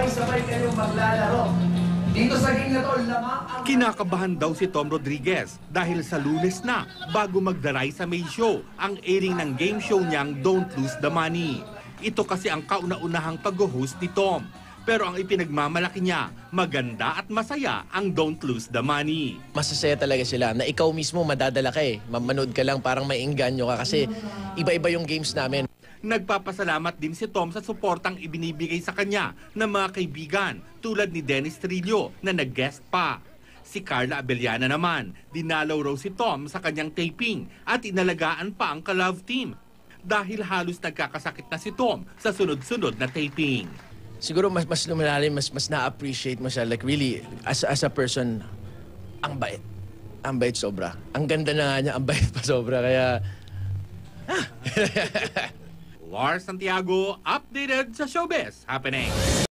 sabay-sabay kayong maglalaro. Dito sa game na to, lamang ang... Kinakabahan daw si Tom Rodriguez dahil sa Lunes na bago magdaray sa May Show ang airing ng game show niyang Don't Lose the Money. Ito kasi ang kauna-unahang pag-host ni Tom. Pero ang ipinagmamalaki niya, maganda at masaya ang Don't Lose the Money. Masasaya talaga sila na ikaw mismo madadala ka eh. Mamanood ka lang parang may engganyo ka kasi iba-iba yung games namin. Nagpapasalamat din si Tom sa suportang ibinibigay sa kanya ng mga kaibigan tulad ni Dennis Trillo na nag-guest pa. Si Carla Abellana naman, dinalaw raw si Tom sa kanyang taping at inalagaan pa ang ka-love team dahil halos nagkakasakit na si Tom sa sunod-sunod na taping. Siguro mas lumalalim, mas na-appreciate mo siya. Like really, as a person, ang bait. Ang bait sobra. Ang ganda na nga niya, ang bait pa sobra. Kaya, Lars Santiago, updated sa Showbiz Happening.